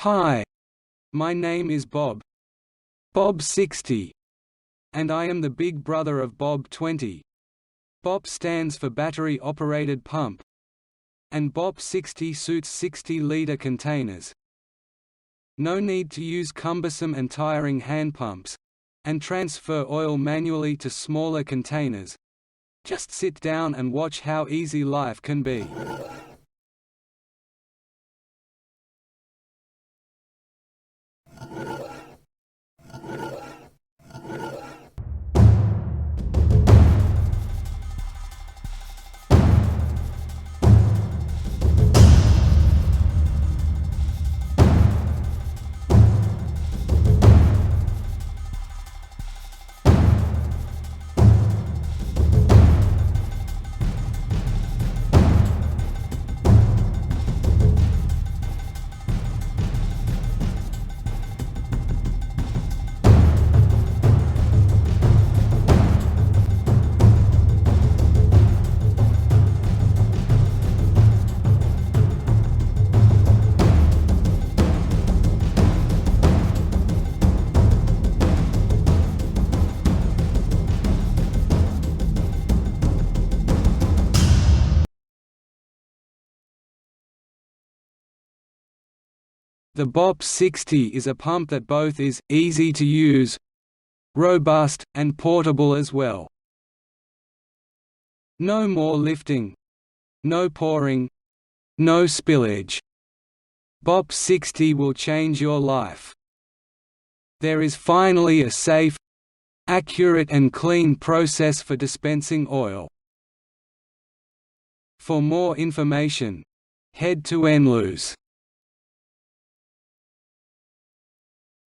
Hi, my name is BOP60, and I am the big brother of BOP20. BOP stands for Battery Operated Pump, and BOP60 suits 60-liter containers. No need to use cumbersome and tiring hand pumps, and transfer oil manually to smaller containers. Just sit down and watch how easy life can be. The BOP60 is a pump that both is easy to use, robust, and portable as well. No more lifting, no pouring, no spillage. BOP60 will change your life. There is finally a safe, accurate and clean process for dispensing oil. For more information, head to NLU's.